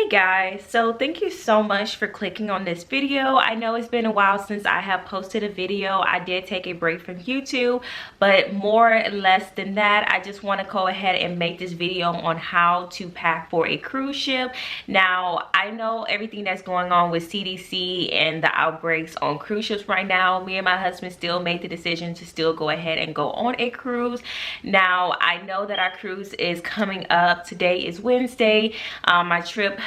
Hey guys, so thank you so much for clicking on this video. I know it's been a while since I have posted a video. I did take a break from YouTube, but more or less than that, I just want to go ahead and make this video on how to pack for a cruise ship. Now, I know everything that's going on with CDC and the outbreaks on cruise ships right now. Me and my husband still made the decision to still go ahead and go on a cruise. Now, I know that our cruise is coming up. Today is Wednesday. My trip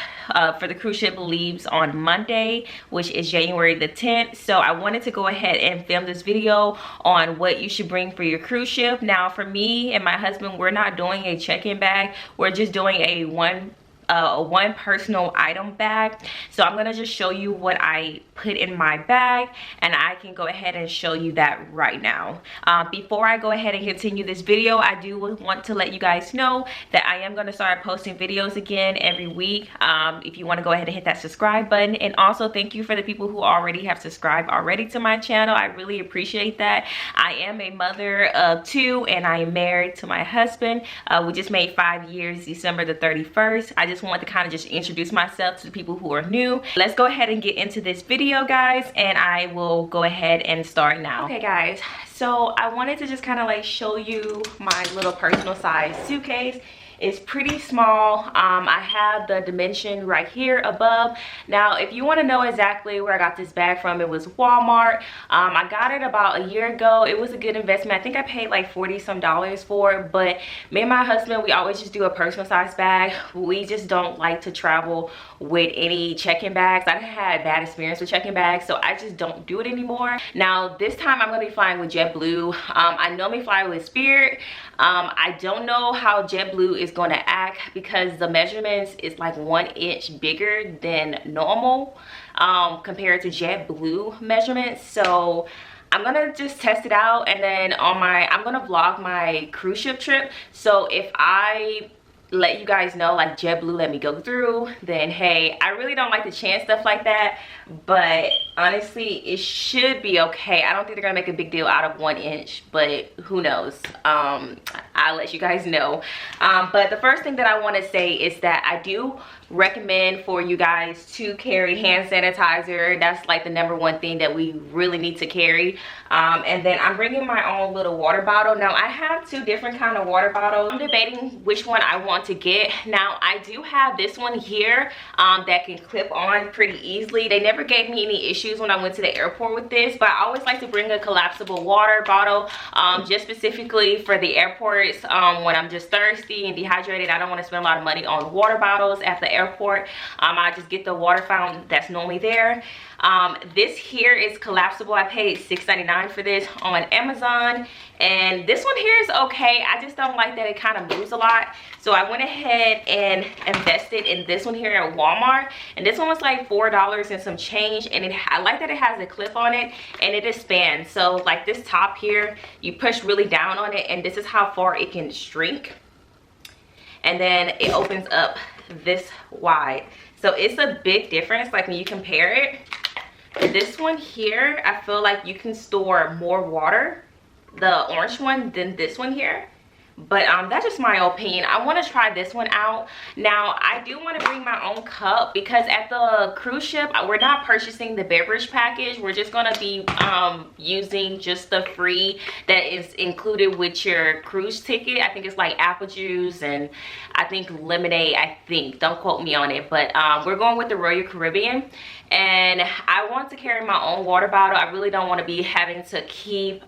for the cruise ship leaves on Monday, which is January the 10th. So I wanted to go ahead and film this video on what you should bring for your cruise ship. Now, for me and my husband, we're not doing a check-in bag. We're just doing a one personal item bag. So I'm gonna just show you what I put in my bag, and I can go ahead and show you that right now. Before I go ahead and continue this video, I do want to let you guys know that I am gonna start posting videos again every week. If you want to go ahead and hit that subscribe button, and also thank you for the people who already have subscribed already to my channel. I really appreciate that. I am a mother of 2 and I am married to my husband. We just made 5 years December the 31st. I just want to kind of just introduce myself to the people who are new. Let's go ahead and get into this video, guys, and I will go ahead and start now. Okay guys, so I wanted to just kind of like show you my little personal size suitcase. It's pretty small. I have the dimension right here above. Now, if you want to know exactly where I got this bag from, it was Walmart. I got it about a year ago. It was a good investment. I think I paid like $40 some for it, but me and my husband, we always just do a personal size bag. We just don't like to travel with any check-in bags. I had a bad experience with check-in bags, so I just don't do it anymore. Now, this time I'm going to be flying with JetBlue. I normally fly with Spirit. I don't know how JetBlue is going to act because the measurements is like 1 inch bigger than normal compared to JetBlue measurements. So I'm gonna just test it out, and then I'm gonna vlog my cruise ship trip. So if I let you guys know like JetBlue let me go through, then hey, I really don't like to chance stuff like that, but honestly it should be okay. I don't think they're gonna make a big deal out of 1 inch, but who knows. I'll let you guys know. But the first thing that I want to say is that I do recommend for you guys to carry hand sanitizer. That's like the #1 thing that we really need to carry. And then I'm bringing my own little water bottle. Now, I have 2 different kind of water bottles. I'm debating which one I want to get. Now, I do have this one here that can clip on pretty easily. They never gave me any issues when I went to the airport with this, but I always like to bring a collapsible water bottle just specifically for the airports when I'm just thirsty and dehydrated. I don't want to spend a lot of money on water bottles at the airport. I just get the water fountain that's normally there. This here is collapsible. I paid $6.99 for this on Amazon, and this one here is okay. I just don't like that it kind of moves a lot, so I went ahead and invested in this one here at Walmart, and this one was like $4 and some change, and I like that it has a clip on it and it expands. So like this top here, you push really down on it, and this is how far it can shrink, and then it opens up this wide. So it's a big difference like when you compare it. This one here, I feel like you can store more water, the orange one, than this one here. But that's just my opinion. I want to try this one out. Now, I do want to bring my own cup because at the cruise ship, we're not purchasing the beverage package. We're just going to be using just the free that is included with your cruise ticket. I think it's like apple juice and I think lemonade, I think. Don't quote me on it. But we're going with the Royal Caribbean. And I want to carry my own water bottle. I really don't want to be having to keep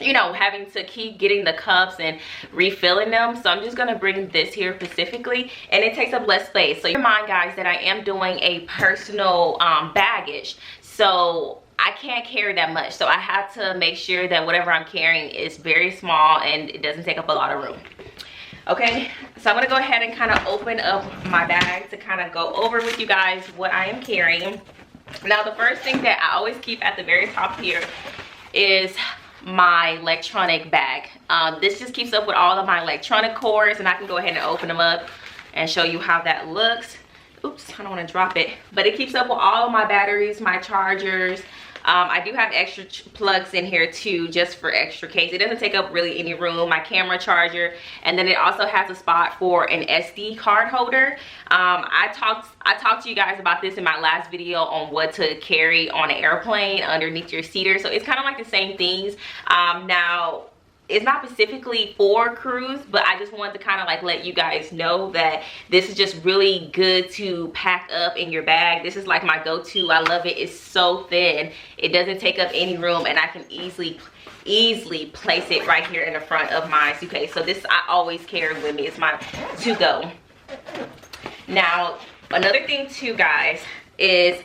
you know, having to keep getting the cups and refilling them. So I'm just gonna bring this here specifically, and it takes up less space. So keep in mind, guys, that I am doing a personal baggage, so I can't carry that much. So I have to make sure that whatever I'm carrying is very small and it doesn't take up a lot of room. Okay, so I'm gonna go ahead and kind of open up my bag to kind of go over with you guys what I am carrying. Now, the first thing that I always keep at the very top here is my electronic bag. This just keeps up with all of my electronic cords, and I can go ahead and open them up and show you how that looks. Oops, I don't want to drop it, but it keeps up with all of my batteries, my chargers, I do have extra plugs in here too, just for extra case. It doesn't take up really any room. My camera charger, and then it also has a spot for an SD card holder. I talked to you guys about this in my last video on what to carry on an airplane underneath your seater. So it's kind of like the same things. Now, it's not specifically for cruise, but I just wanted to kind of like let you guys know that this is just really good to pack up in your bag. This is like my go-to. I love it. It's so thin. It doesn't take up any room, and I can easily place it right here in the front of my suitcase. So this I always carry with me. It's my to-go. Now, another thing too, guys, is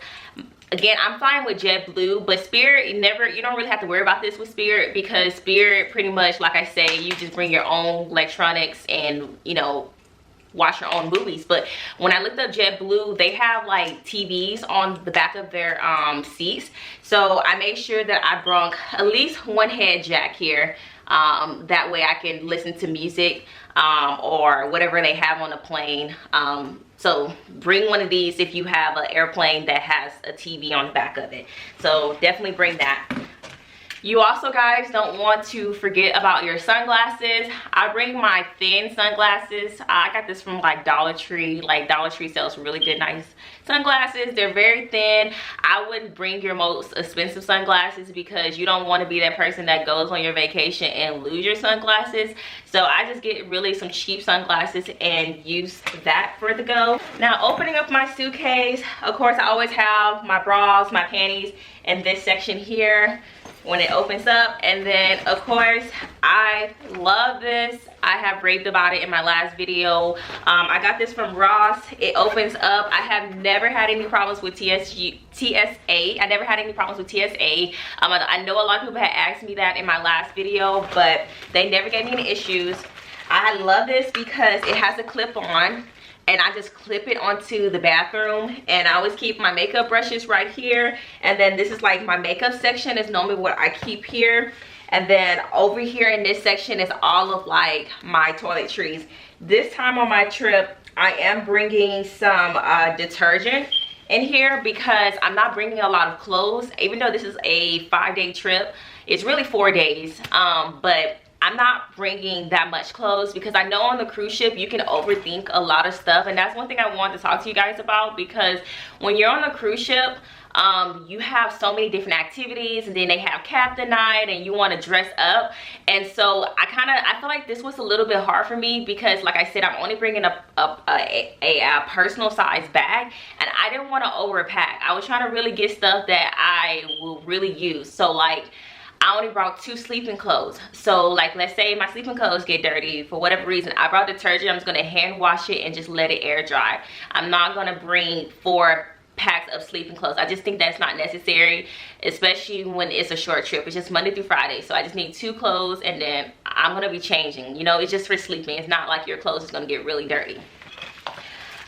again, I'm fine with JetBlue, but Spirit, you don't really have to worry about this with Spirit, because Spirit pretty much, like I say, you just bring your own electronics and, you know, watch your own movies. But when I looked up JetBlue, they have like TVs on the back of their seats. So I made sure that I brought at least one head jack here. That way I can listen to music or whatever they have on the plane. So bring one of these if you have an airplane that has a TV on the back of it. So definitely bring that. You also, guys, don't want to forget about your sunglasses. I bring my thin sunglasses. I got this from like Dollar Tree. Like Dollar Tree sells really good, nice sunglasses. They're very thin. I wouldn't bring your most expensive sunglasses because you don't want to be that person that goes on your vacation and lose your sunglasses. So I just get really some cheap sunglasses and use that for the go. Now, opening up my suitcase, of course, I always have my bras, my panties in this section here when it opens up. And then of course, I love this. I have raved about it in my last video. I got this from Ross. It opens up. I have never had any problems with TSA. I never had any problems with TSA. I know a lot of people had asked me that in my last video, but they never gave me any issues. I love this because it has a clip on, and I just clip it onto the bathroom, and I always keep my makeup brushes right here. And then this is like my makeup section is normally what I keep here. And then over here in this section is all of like my toiletries. This time on my trip, I am bringing some detergent in here because I'm not bringing a lot of clothes. Even though this is a 5-day trip, it's really 4 days, but I'm not bringing that much clothes because I know on the cruise ship you can overthink a lot of stuff. And that's one thing I wanted to talk to you guys about, because when you're on a cruise ship, you have so many different activities, and then they have captain night and you want to dress up. And so I feel like this was a little bit hard for me because, like I said, I'm only bringing a personal size bag, and I didn't want to overpack. I was trying to really get stuff that I will really use. So like, I only brought 2 sleeping clothes. So like, let's say my sleeping clothes get dirty for whatever reason, I brought detergent. I'm just gonna hand wash it and just let it air dry. I'm not gonna bring 4 packs of sleeping clothes. I just think that's not necessary, especially when it's a short trip. It's just Monday through Friday, so I just need 2 clothes, and then I'm gonna be changing. You know, it's just for sleeping. It's not like your clothes is gonna get really dirty.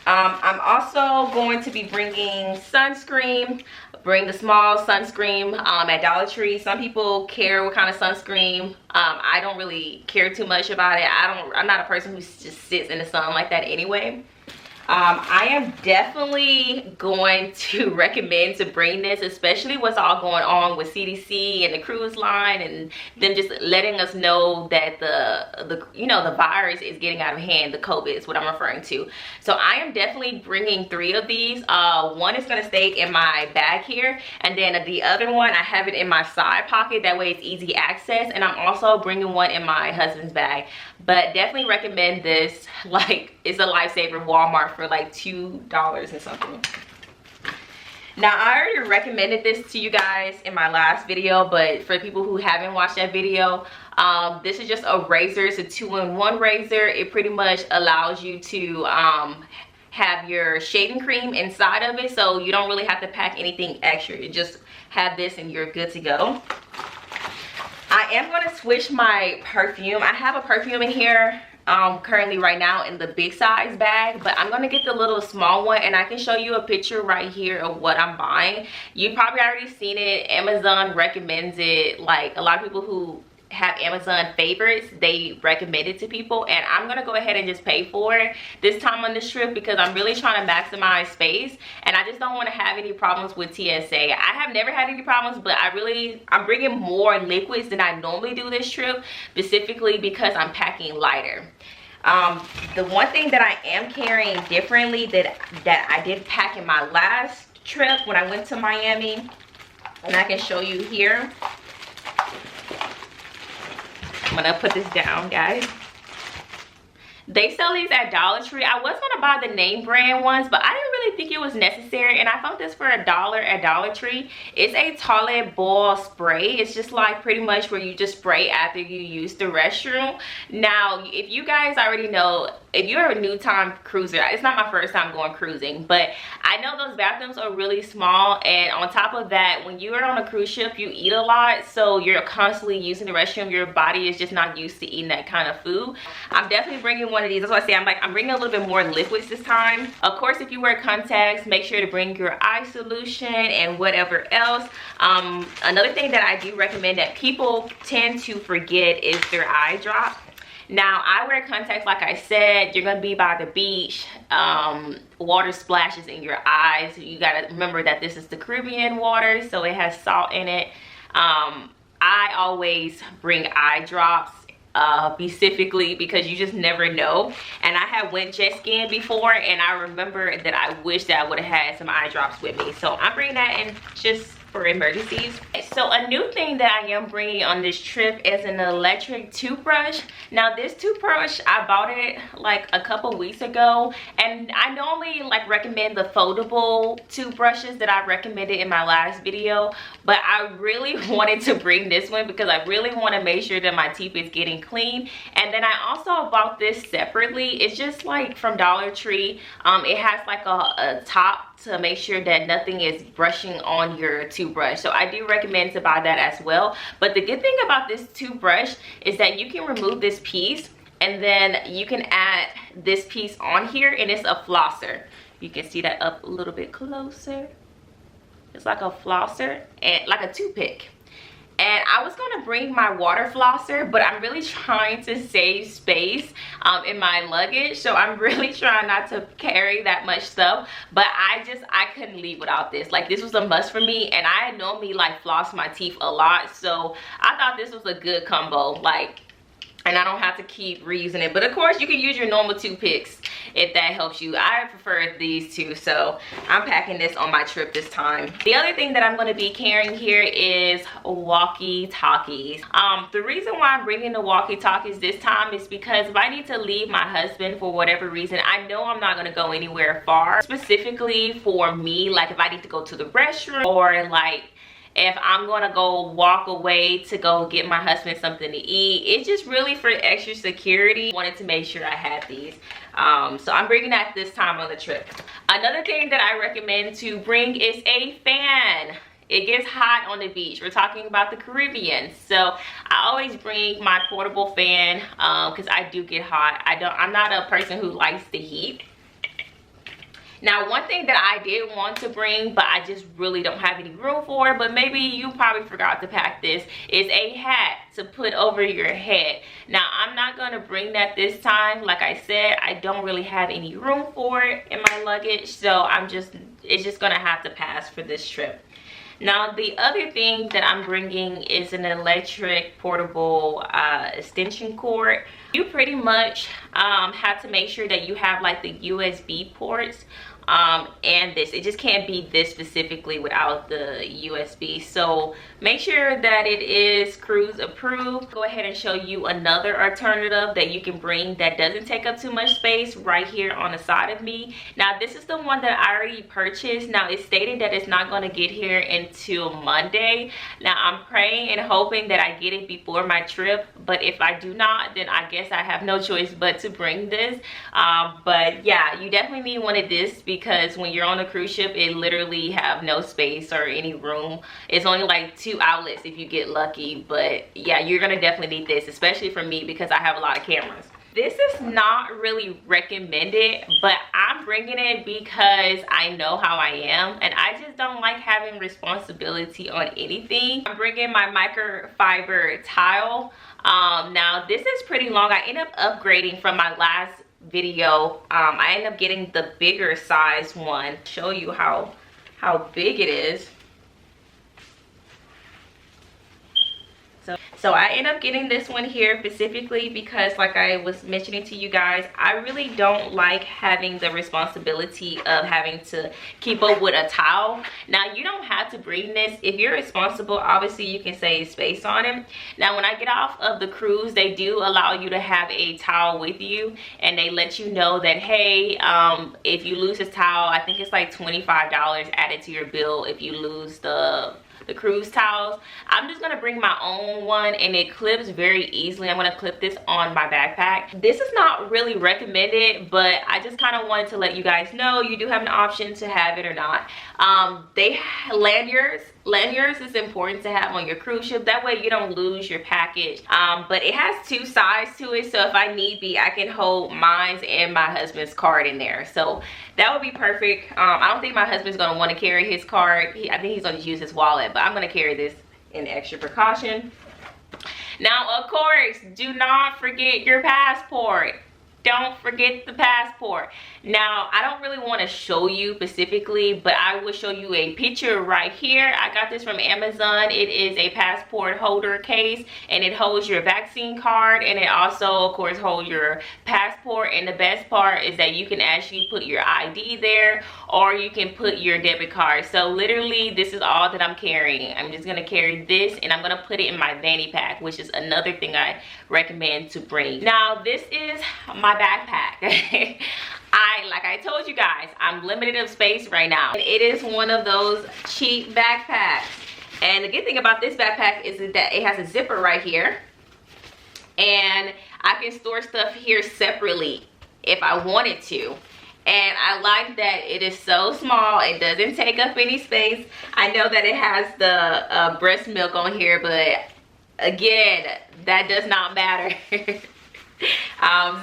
I'm also going to be bringing sunscreen. Bring the small sunscreen at Dollar Tree. Some people care what kind of sunscreen. I don't really care too much about it. I'm not a person who just sits in the sun like that anyway. I am definitely going to recommend to bring this, especially what's all going on with CDC and the cruise line, and them just letting us know that the virus is getting out of hand. The COVID is what I'm referring to. So I am definitely bringing 3 of these. One is going to stay in my bag here, and then the other one I have it in my side pocket. That way it's easy access. And I'm also bringing one in my husband's bag. But definitely recommend this. Like, it's a lifesaver. Walmart for like $2 and something. Now, I already recommended this to you guys in my last video, but for people who haven't watched that video, this is just a razor. It's a 2-in-1 razor. It pretty much allows you to have your shaving cream inside of it, so you don't really have to pack anything extra. You just have this and you're good to go. I am going to switch my perfume. I have a perfume in here currently right now in the big size bag, but I'm going to get the little small one, and I can show you a picture right here of what I'm buying. You've probably already seen it. Amazon recommends it. Like, a lot of people who have Amazon favorites. They recommend it to people, and I'm gonna go ahead and just pay for it this time on this trip because I'm really trying to maximize space, and I just don't want to have any problems with TSA. I have never had any problems, but I'm bringing more liquids than I normally do this trip, specifically because I'm packing lighter. The one thing that I am carrying differently that I did pack in my last trip when I went to Miami, and I can show you here. I'm gonna put this down, guys. They sell these at Dollar Tree. I was gonna buy the name brand ones, but I didn't really think it was necessary, and I found this for $1 at Dollar Tree. It's a toilet bowl spray. It's just like pretty much where you just spray after you use the restroom. Now, if you guys already know, if you're a new time cruiser, it's not my first time going cruising, but I know those bathrooms are really small, and on top of that, when you are on a cruise ship, you eat a lot, so you're constantly using the restroom. Your body is just not used to eating that kind of food. I'm definitely bringing one of these. That's why I say I'm bringing a little bit more liquids this time. Of course, if you wear contacts, make sure to bring your eye solution and whatever else. Another thing that I do recommend that people tend to forget is their eye drop. Now, I wear contacts, like I said. You're gonna be by the beach, water splashes in your eyes. You gotta remember that this is the Caribbean water, so it has salt in it. I always bring eye drops, specifically because you just never know. And I have went jet skiing before, and I remember that I wish that I would have had some eye drops with me, so I'm bringing that in just for emergencies. So a new thing that I am bringing on this trip is an electric toothbrush. Now, this toothbrush, I bought it like a couple weeks ago, and I normally like recommend the foldable toothbrushes that I recommended in my last video, but I really wanted to bring this one because I really want to make sure that my teeth is getting clean. And then I also bought this separately. It's just like from Dollar Tree. It has like a top to make sure that nothing is brushing on your toothbrush, so I do recommend to buy that as well. But the good thing about this toothbrush is that you can remove this piece, and then you can add this piece on here, and it's a flosser. You can see that up a little bit closer. It's like a flosser and like a toothpick. And I was gonna bring my water flosser, but I'm really trying to save space in my luggage, so I'm really trying not to carry that much stuff. But I couldn't leave without this. Like, this was a must for me, and I normally like floss my teeth a lot, so I thought this was a good combo. Like, and I don't have to keep reusing it. But of course, you can use your normal toothpicks if that helps you. I prefer these two, so I'm packing this on my trip this time. The other thing that I'm going to be carrying here is Walkie Talkies. The reason why I'm bringing the Walkie Talkies this time is because if I need to leave my husband for whatever reason, I know I'm not going to go anywhere far. Specifically for me, like if I need to go to the restroom, or like if I'm gonna go walk away to go get my husband something to eat. It's just really for extra security. Wanted to make sure I had these. So I'm bringing that this time on the trip. Another thing that I recommend to bring is a fan. It gets hot on the beach. We're talking about the Caribbean, so I always bring my portable fan because I do get hot. I'm not a person who likes the heat. Now, one thing that I did want to bring, but I just really don't have any room for, but maybe you probably forgot to pack this, is a hat to put over your head. Now, I'm not going to bring that this time. Like I said, I don't really have any room for it in my luggage, so it's just going to have to pass for this trip. Now, the other thing that I'm bringing is an electric portable extension cord. You pretty much have to make sure that you have like the USB ports and this. It just can't be this specifically without the USB. So make sure that it is cruise approved. Go ahead and show you another alternative that you can bring that doesn't take up too much space right here on the side of me. Now, this is the one that I already purchased. Now, it's stated that it's not going to get here until Monday. Now, I'm praying and hoping that I get it before my trip, but if I do not, then I guess I have no choice but to bring this. But yeah, you definitely need one of this because when you're on a cruise ship, it literally have no space or any room. It's only like 2 outlets if you get lucky, but yeah, you're gonna definitely need this, especially for me because I have a lot of cameras. this is not really recommended, but I'm bringing it because I know how I am and I just don't like having responsibility on anything. I'm bringing my microfiber towel. Now this is pretty long. I ended up upgrading from my last video. I ended up getting the bigger size one. Show you how big it is. So I end up getting this one here specifically because, like I was mentioning to you guys, I really don't like having the responsibility of having to keep up with a towel. Now, you don't have to bring this. If you're responsible, obviously you can save space on it. Now, when I get off of the cruise, they do allow you to have a towel with you, and they let you know that, hey, if you lose this towel, I think it's like $25 added to your bill if you lose the cruise towels. I'm just gonna bring my own one, and it clips very easily. I'm gonna clip this on my backpack. This is not really recommended, but I just kind of wanted to let you guys know you do have an option to have it or not. Lanyards is important to have on your cruise ship. That way you don't lose your package. But it has two sides to it, so if I need be, I can hold mine and my husband's card in there. So that would be perfect. I don't think my husband's gonna want to carry his card. I think he's gonna use his wallet, but I'm gonna carry this in extra precaution. Now, of course, do not forget your passport. Don't forget the passport. Now, I don't really want to show you specifically, but I will show you a picture right here. I got this from Amazon. It is a passport holder case, and it holds your vaccine card, and it also, of course, holds your passport. And the best part is that you can actually put your ID there, or you can put your debit card. So literally, this is all that I'm carrying. I'm just gonna carry this, and I'm gonna put it in my Vanity Pack, which is another thing I recommend to bring. Now, this is my backpack. Like I told you guys, I'm limited of space right now. It is one of those cheap backpacks. And the good thing about this backpack is that it has a zipper right here. And I can store stuff here separately if I wanted to. And I like that it is so small. It doesn't take up any space. I know that it has the breast milk on here, but again, that does not matter.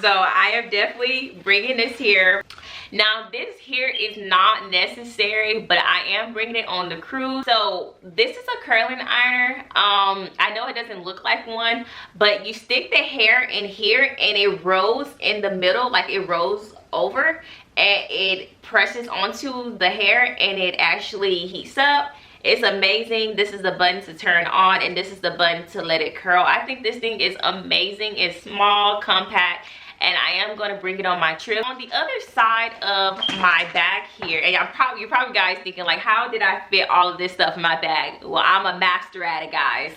So I am definitely bringing this here. Now, this here is not necessary, but I am bringing it on the cruise. So this is a curling ironer. I know it doesn't look like one, but you stick the hair in here and it rolls in the middle, like it rolls over, and it presses onto the hair and it actually heats up. It's amazing. This is the button to turn on, and this is the button to let it curl. I think this thing is amazing. It's small, compact, and I am going to bring it on my trip. On the other side of my bag here, and you're probably guys thinking like, how did I fit all of this stuff in my bag? Well, I'm a master at it, guys.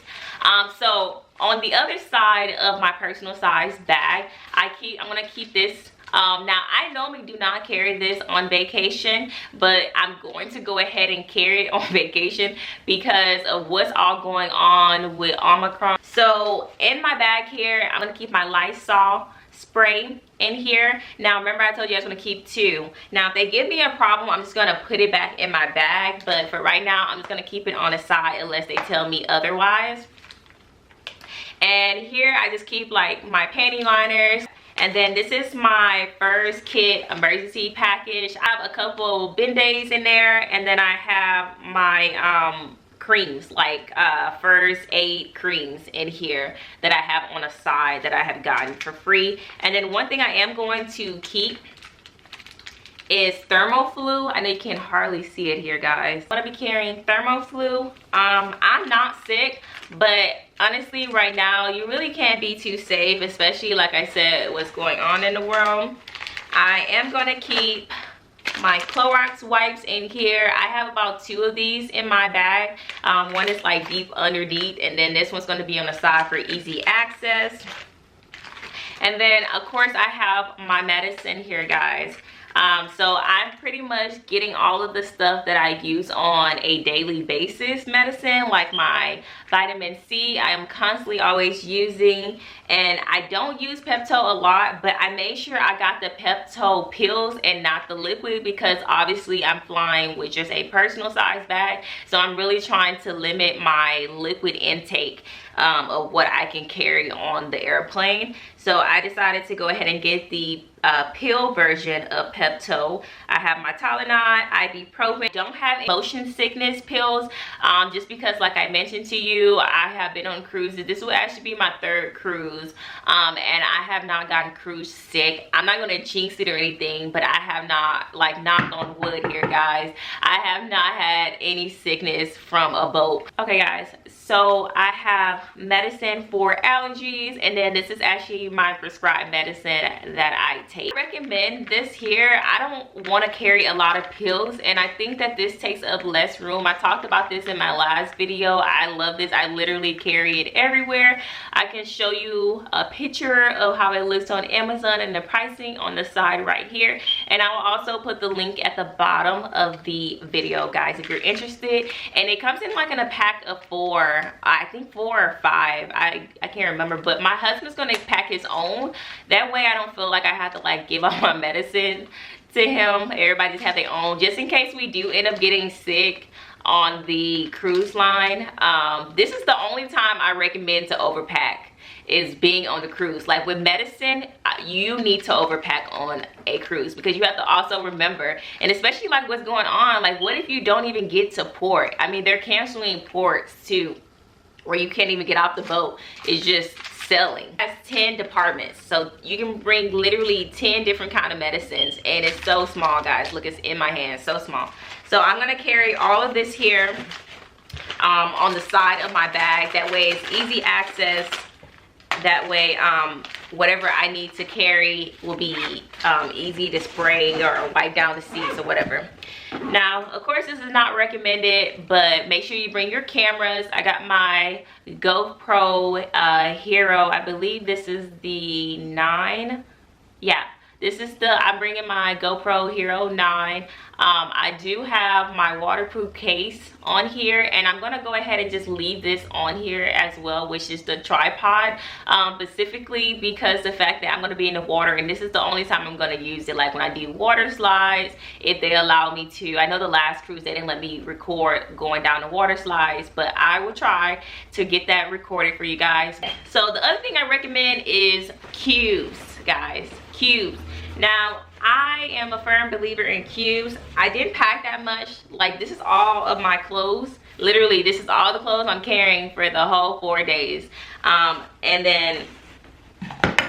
So on the other side of my personal size bag, I'm going to keep this. Now, I normally do not carry this on vacation, but I'm going to go ahead and carry it on vacation because of what's all going on with Omicron. So in my bag here, I'm going to keep my Lysol spray in here. Now, remember I told you I was going to keep two. Now, if they give me a problem, I'm just going to put it back in my bag. But for right now, I'm just going to keep it on the side unless they tell me otherwise. And here I just keep like my panty liners. And then this is my first kit emergency package. I have a couple band-aids in there, and then I have my creams, like first aid creams in here that I have on a side that I have gotten for free. And then one thing I am going to keep is Thermoflu. I know you can hardly see it here, guys. I'm gonna be carrying Thermoflu. I'm not sick, but honestly right now you really can't be too safe, especially like I said, what's going on in the world. I am gonna keep my Clorox wipes in here. I have about 2 of these in my bag. One is like deep underneath, and then this one's going to be on the side for easy access. And then of course I have my medicine here, guys. So I'm pretty much getting all of the stuff that I use on a daily basis medicine, like my vitamin C. I am constantly always using, and I don't use Pepto a lot, but I made sure I got the Pepto pills and not the liquid because obviously I'm flying with just a personal size bag. So I'm really trying to limit my liquid intake. of what I can carry on the airplane. So I decided to go ahead and get the pill version of Pepto. I have my Tylenol, ibuprofen. Don't have motion sickness pills, just because, like I mentioned to you, I have been on cruises. This will actually be my 3rd cruise, and I have not gotten cruise sick. I'm not gonna jinx it or anything, but I have not, like, knock on wood here, guys, I have not had any sickness from a boat. Okay, guys, so I have medicine for allergies, and then this is actually my prescribed medicine that I take. I recommend this here. I don't want to carry a lot of pills, and I think that this takes up less room. I talked about this in my last video. I love this. I literally carry it everywhere. I can show you a picture of how it looks on Amazon and the pricing on the side right here, and I will also put the link at the bottom of the video, guys, if you're interested. And it comes in like in a pack of 4, I think 4 or 5, I can't remember, but my husband's gonna pack his own. That way I don't feel like I have to like give up my medicine to him. Everybody just have their own, just in case we do end up getting sick on the cruise line. This is the only time I recommend to overpack, is being on the cruise. Like with medicine, you need to overpack on a cruise, because you have to also remember, and especially like what's going on, like what if you don't even get to port? I mean, they're canceling ports too, where you can't even get off the boat. It's just selling. It has 10 departments, so you can bring literally 10 different kind of medicines, and it's so small, guys. Look, it's in my hand, so small. So I'm gonna carry all of this here on the side of my bag. That way it's easy access. That way whatever I need to carry will be easy to spray or wipe down the seats or whatever. Now, of course, this is not recommended, but make sure you bring your cameras. I got my GoPro Hero. I believe this is the 9. Yeah, this is the, I'm bringing my GoPro Hero 9. I do have my waterproof case on here, and I'm gonna go ahead and just leave this on here as well, which is the tripod, specifically because the fact that I'm gonna be in the water, and this is the only time I'm gonna use it, like when I do water slides, if they allow me to. I know the last cruise they didn't let me record going down the water slides, but I will try to get that recorded for you guys. So the other thing I recommend is cubes, guys, cubes. Now, I am a firm believer in cubes. I didn't pack that much. Like, this is all of my clothes. Literally, this is all the clothes I'm carrying for the whole 4 days. And then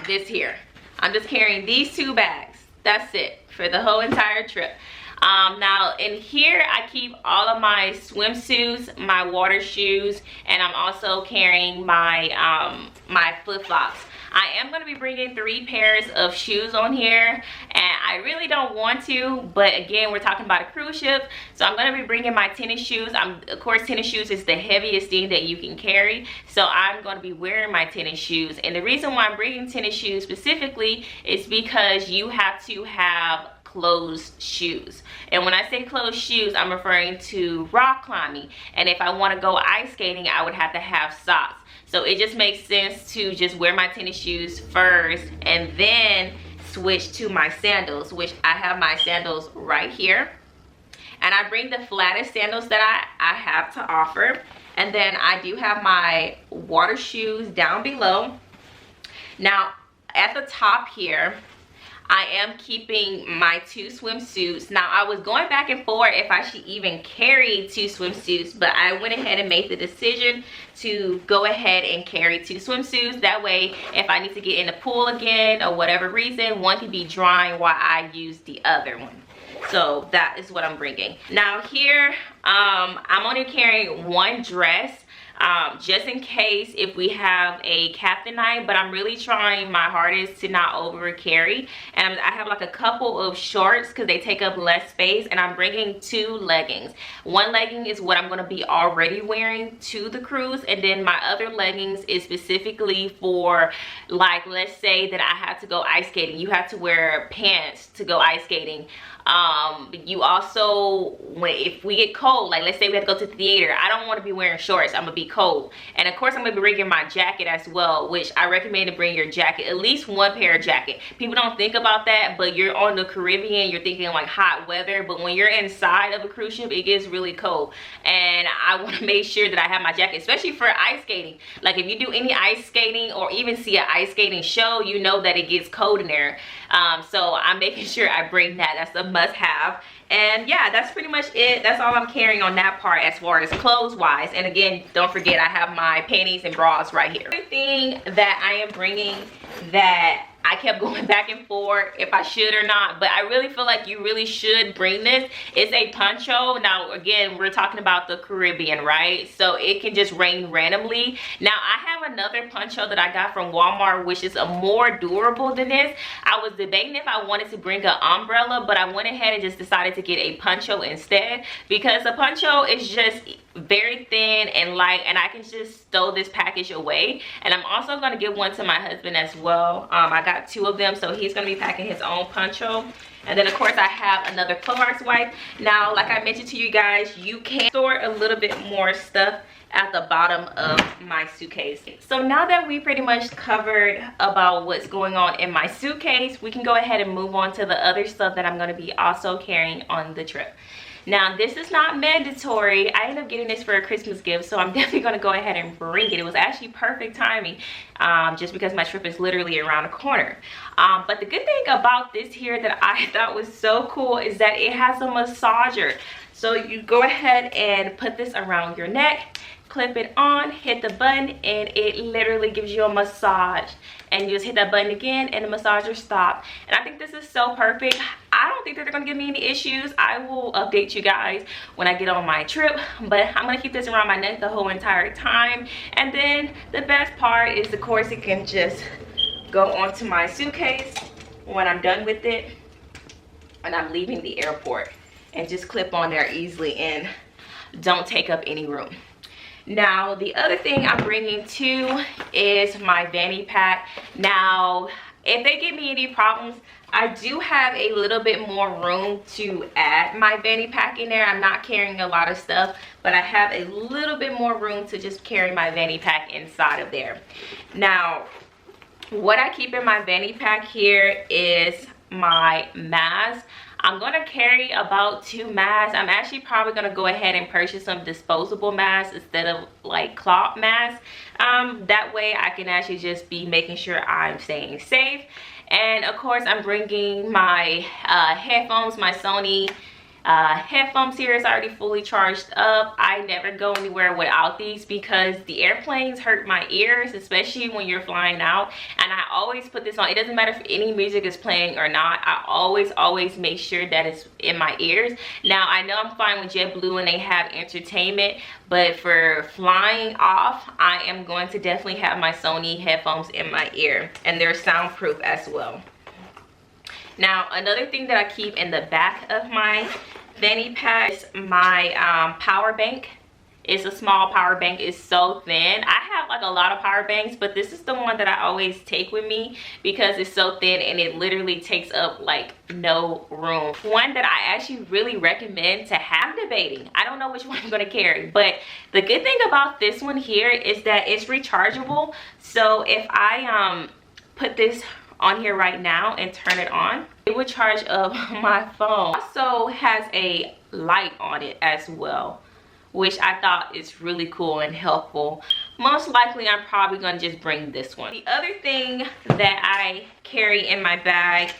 this here. I'm just carrying these 2 bags. That's it for the whole entire trip. Now in here I keep all of my swimsuits, my water shoes, and I'm also carrying my my flip-flops. I am going to be bringing 3 pairs of shoes on here, and I really don't want to, but again, we're talking about a cruise ship, so I'm going to be bringing my tennis shoes. Of course, tennis shoes is the heaviest thing that you can carry, so I'm going to be wearing my tennis shoes. And the reason why I'm bringing tennis shoes specifically is because you have to have closed shoes. And when I say closed shoes, I'm referring to rock climbing, and if I want to go ice skating, I would have to have socks. So it just makes sense to just wear my tennis shoes first and then switch to my sandals, which I have my sandals right here. And I bring the flattest sandals that I have to offer. And then I do have my water shoes down below. Now, at the top here, I am keeping my 2 swimsuits. Now, I was going back and forth if I should even carry 2 swimsuits, but I went ahead and made the decision to go ahead and carry 2 swimsuits. That way, if I need to get in the pool again or whatever reason, one can be drying while I use the other one. So that is what I'm bringing. Now here, I'm only carrying 1 dress. Just in case if we have a captain night, but I'm really trying my hardest to not over carry. And I have like a couple of shorts because they take up less space, and I'm bringing 2 leggings. 1 legging is what I'm going to be already wearing to the cruise, and then my other leggings is specifically for, like, let's say that I have to go ice skating. You have to wear pants to go ice skating. You also, if we get cold, like let's say we have to go to the theater, I don't want to be wearing shorts. I'm gonna be cold. And of course I'm gonna be bringing my jacket as well, which I recommend to bring your jacket, at least one pair of jacket. People don't think about that, but you're on the Caribbean, you're thinking like hot weather, but when you're inside of a cruise ship, it gets really cold. And I want to make sure that I have my jacket, especially for ice skating. Like if you do any ice skating or even see an ice skating show, you know that it gets cold in there. So I'm making sure I bring that. That's a must have. And yeah, that's pretty much it. That's all I'm carrying on that part as far as clothes wise. And again, don't forget I have my panties and bras right here. Everything that I am bringing that I kept going back and forth if I should or not, but I really feel like you really should bring this. It's a poncho. Now again, we're talking about the Caribbean, right? So it can just rain randomly. Now I have another poncho that I got from Walmart, which is a more durable than this. I was debating if I wanted to bring an umbrella, but I went ahead and just decided to get a poncho instead, because a poncho is just very thin and light, and I can just throw this package away. And I'm also going to give one to my husband as well. I got 2 of them, so he's going to be packing his own poncho. And then of course I have another Clorox wipe. Now like I mentioned to you guys, you can store a little bit more stuff at the bottom of my suitcase. So now that we pretty much covered about what's going on in my suitcase, we can go ahead and move on to the other stuff that I'm going to be also carrying on the trip. Now this is not mandatory. I ended up getting this for a Christmas gift, so I'm definitely going to go ahead and bring it. It was actually perfect timing, just because my trip is literally around the corner. But the good thing about this here that I thought was so cool is that it has a massager. So you go ahead and put this around your neck, clip it on, hit the button, and it literally gives you a massage. And you just hit that button again and the massager stops. And I think this is so perfect. I don't think that they're gonna give me any issues. I will update you guys when I get on my trip, but I'm gonna keep this around my neck the whole entire time. And then the best part is, of course, it can just go onto my suitcase when I'm done with it and I'm leaving the airport, and just clip on there easily and don't take up any room. Now the other thing I'm bringing too is my Vanity Pack. Now if they give me any problems, I do have a little bit more room to add my Vanity Pack in there. I'm not carrying a lot of stuff, but I have a little bit more room to just carry my Vanity Pack inside of there. Now what I keep in my Vanity Pack here is my mask. I'm gonna carry about 2 masks. I'm actually probably gonna go ahead and purchase some disposable masks instead of like cloth masks. That way I can actually just be making sure I'm staying safe. And of course I'm bringing my headphones, my Sony headphones here is already fully charged up. I never go anywhere without these because the airplanes hurt my ears, especially when you're flying out. And I always put this on. It doesn't matter if any music is playing or not. I always make sure that it's in my ears. Now I know I'm flying with JetBlue and they have entertainment, but for flying off, I am going to definitely have my Sony headphones in my ear, and they're soundproof as well. Now another thing that I keep in the back of my Vanity Pack is my power bank. It's a small power bank. It's so thin. I have like a lot of power banks, but this is the one that I always take with me because it's so thin and it literally takes up like no room. One that I actually really recommend to have. I'm debating. I don't know which one I'm going to carry, but the good thing about this one here is that it's rechargeable. So if I put this on here right now and turn it on, it would charge up my phone. It also has a light on it as well, which I thought is really cool and helpful. Most likely I'm probably gonna just bring this one. The other thing that I carry in my bag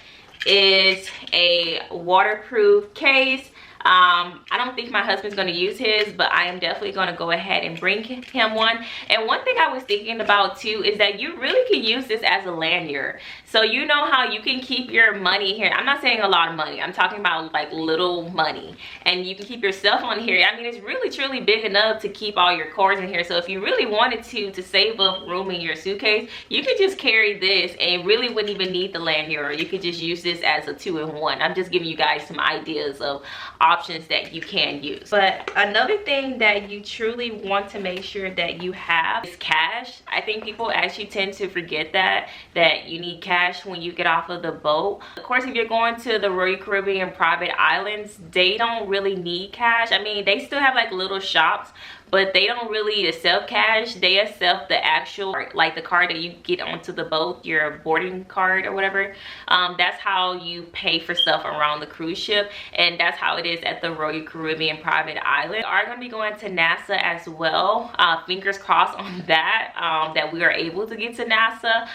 is a waterproof case. I don't think my husband's going to use his, but I am definitely going to go ahead and bring him one. And one thing I was thinking about too is that you really can use this as a lanyard. So you know how you can keep your money here. I'm not saying a lot of money. I'm talking about like little money. And you can keep your stuff on here. I mean, it's really truly big enough to keep all your cords in here. So if you really wanted to save up room in your suitcase, you could just carry this and really wouldn't even need the lanyard. You could just use this as a 2-in-1. I'm just giving you guys some ideas of options that you can use. But another thing that you truly want to make sure that you have is cash. I think people actually tend to forget that you need cash when you get off of the boat. Of course, if you're going to the Royal Caribbean private islands, they don't really need cash. I mean, they still have like little shops but they don't really accept cash. They accept the actual, like the card that you get onto the boat, your boarding card or whatever. That's how you pay for stuff around the cruise ship, and that's how it is at the Royal Caribbean private island. We are going to be going to NASA as well. Fingers crossed on that, that we are able to get to NASA.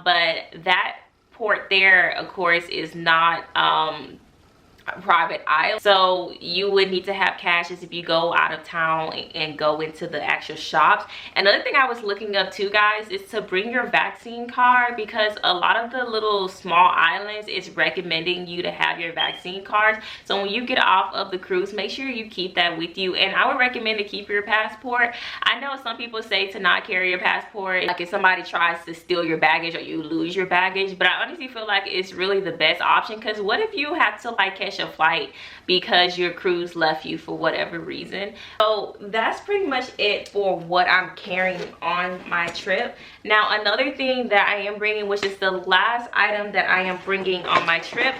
But that port there, of course, is not private island, so you would need to have cash if you go out of town and go into the actual shops. Another thing I was looking up too, guys, is to bring your vaccine card, because a lot of the little small islands is recommending you to have your vaccine cards. So when you get off of the cruise, make sure you keep that with you, and I would recommend to keep your passport. I know some people say to not carry your passport, like if somebody tries to steal your baggage or you lose your baggage, but I honestly feel like it's really the best option, because what if you have to like catch a flight because your cruise left you for whatever reason? So that's pretty much it for what I'm carrying on my trip. Now another thing that I am bringing, which is the last item that I am bringing on my trip,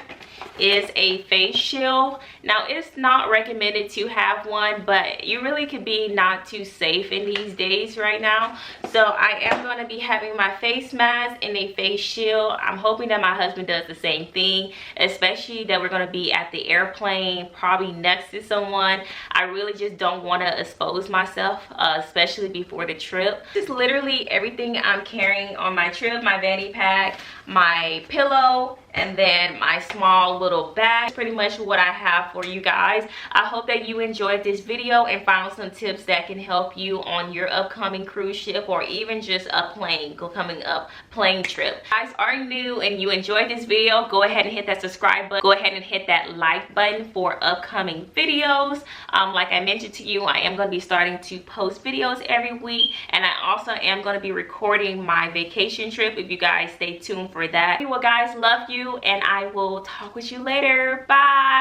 is a face shield. Now it's not recommended to have one, but you really could be not too safe in these days right now. So I am going to be having my face mask and a face shield. I'm hoping that my husband does the same thing, especially that we're going to be at the airplane, probably next to someone. I really just don't want to expose myself, especially before the trip. This is literally everything I'm carrying on my trip. My vanity pack, my pillow, and then my small little bag. Pretty much what I have for you guys. I hope that you enjoyed this video and found some tips that can help you on your upcoming cruise ship, or even just a coming up plane trip. If you guys are new and you enjoyed this video, go ahead and hit that subscribe button. Go ahead and hit that like button for upcoming videos. Like I mentioned to you, I am going to be starting to post videos every week, and I also am going to be recording my vacation trip. If you guys stay tuned for that. Well guys, love you, and I will talk with you later. Bye.